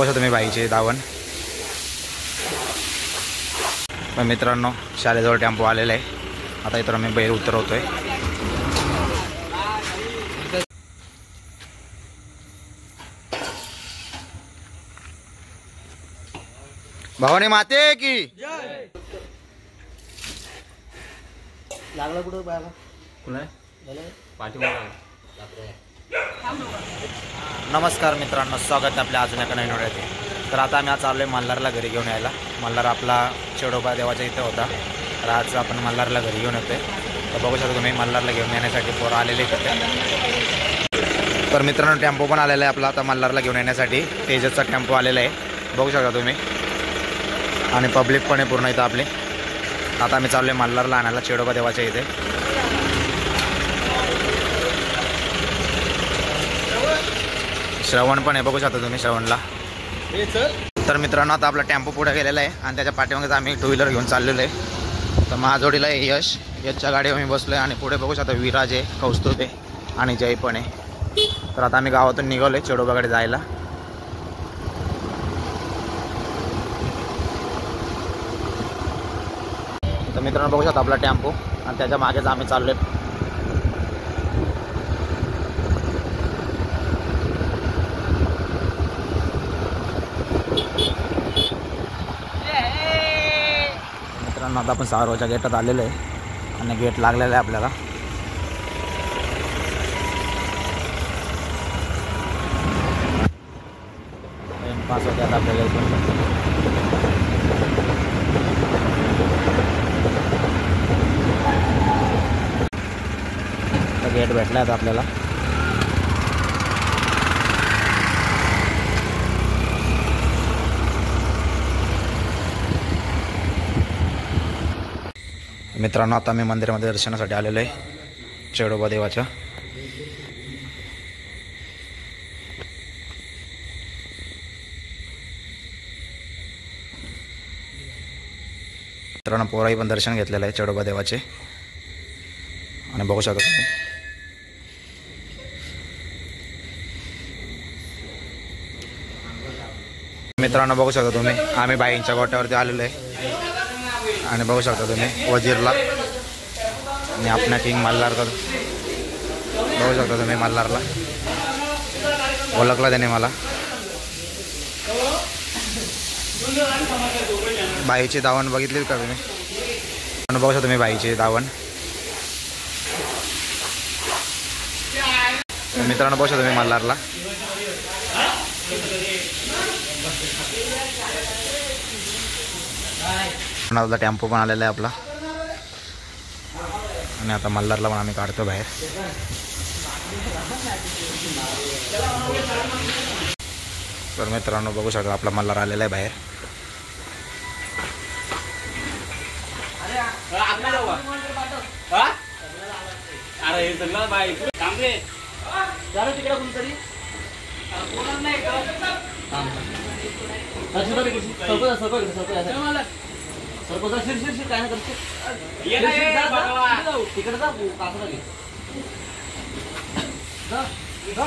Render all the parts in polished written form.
बघू शकता तुम्ही बाईचे दावण. पण मित्रांनो शाळेजवळ टेम्पो आलेला आहे. आता इथं आम्ही बैल उतरवतोय. भवानी माते की लागला कुठं बायला नमस्कार मित्रांनो, स्वागत आहे आपल्या अजून एका नवीन व्हिडिओमध्ये. तर आता आम्ही आज चाललोय मल्हारला घरी घेऊन यायला. मल्हार आपला चेडोबा देवाच्या इथे होता, तर आज आपण मल्हारला घरी घेऊन येतोय. तर बघू शकता तुम्ही मल्हारला घेऊन येण्यासाठी पोरं आलेले आहेत. तर मित्रांनो टेम्पो पण आलेला आहे आपला आता मल्हारला घेऊन येण्यासाठी. तेजसचा टेम्पो आलेला आहे, बघू शकता तुम्ही. आणि पब्लिक पण आहे पूर्ण इथं आपली. आता आम्ही चाललोय मल्हारला आणायला चेडोबा देवाच्या इथे. श्रवण पण आहे, बघू शकता तुम्ही श्रवणला. तर मित्रांनो आता आपला टेम्पो पुढे गेलेला आहे आणि त्याच्या पाठीमागे आम्ही टू व्हीलर घेऊन चाललेलो आहे. तर माझोडीला आहे यशच्या गाडीवर मी बसलो आहे आणि पुढे बघू शकता विराज आहे, कौस्तुभ आहे आणि जय पण आहे. तर आता आम्ही गावातून निघालो आहे चेडोबाकडे जायला. तर मित्रांनो बघू शकता आपला टेम्पो आणि त्याच्या मागेच आम्ही चाललोय. मित्रांनो आता आपण सारोच्या गेटात आलेलो आहे आणि गेट लागलेलं आहे आपल्याला. पास होते आता आपल्याला. गेट भेटला आता आपल्याला. मित्रांनो आता मी मंदिरामध्ये दर्शनासाठी आलेलो आहे चेडोबा देवाच्या. मित्रांनो पोराही पण दर्शन घेतलेलं आहे चेडोबा देवाचे आणि बघू शकता तुम्ही. मित्रांनो बघू शकता तुम्ही आम्ही बाईंच्या गोट्यावरती आलेलो आहे आणि बघू शकता तुम्ही वजीरला आणि आपल्या किंग मल्हारकर. बघू शकता तुम्ही मल्हारला ओळखला त्याने मला. बाईचे दावण बघितले का तुम्ही? बघू शकता तुम्ही बाईचे दावण. मित्रांनो बघू शकता तुम्ही मल्हारला. आपला टेम्पो पण आलेला आहे आपला आणि आता मल्हारला पण आम्ही काढतो बाहेर. तर मित्रांनो बघू शकता आपला मल्हार आलेला आहे बाहेर. काय करते तिकडे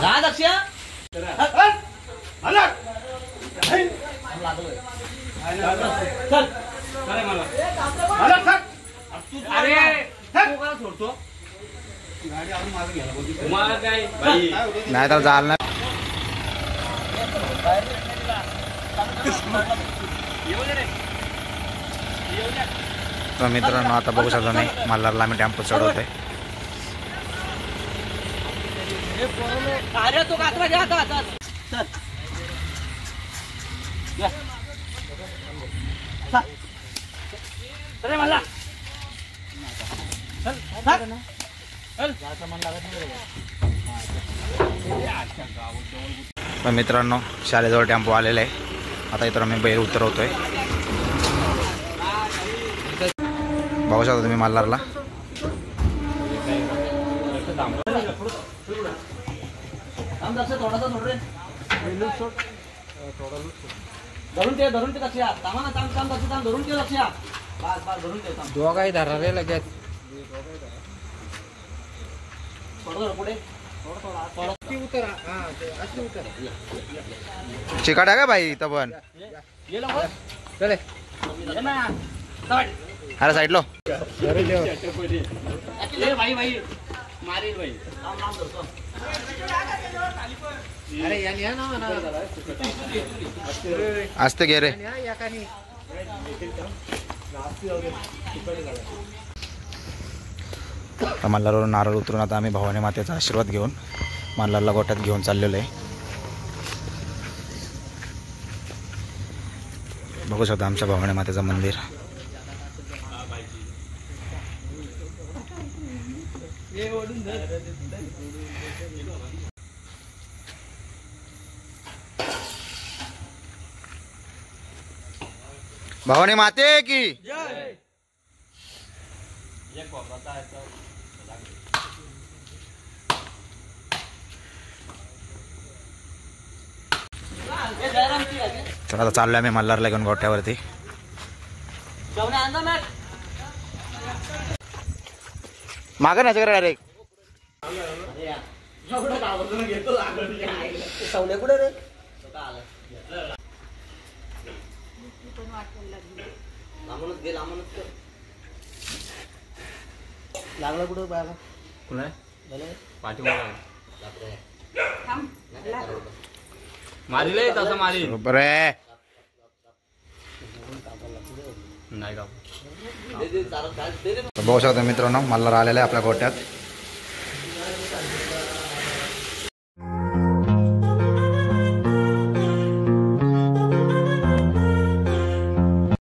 जा दक्ष. सोडतो नाही तर जाल ना. तर मित्रांनो आता बघू शकता मी मल्हारला आम्ही टेम्पो चढवतोय. तो कातरा घ्या आता. चल मला तर मित्रांनो शाळेजवळ टेम्पो आलेला आहे. आता इथं आम्ही बैल उतरवतोय. बघू शकता तुम्ही मल्हारला. धरून ते लक्षात कामाना काम धरून ते लक्षात. धरून ते दोघाही धरले लगेच. पुढे चिकाट आहे का भाई इथं पण? अरे साईडलो असते घे रे. आता मल्हारवरून नारळ उतरून आता आम्ही भवानी मातेचा आशीर्वाद घेऊन मल्हारला गोठ्यात घेऊन चाललेलो आहे. बघू शकता आमच्या भवानी मातेचं मंदिर. भवानी माते की तर आता चाललोय आम्ही मल्हारला घेऊन गोठ्यावरती. माग ना सगळं डायरेक्ट लागला कुठं बायला मारिले तसं मारी बरोबर आहे. नाही का बघू शकता मित्रांनो मल्हार आलेला आहे आपल्या गोठ्यात.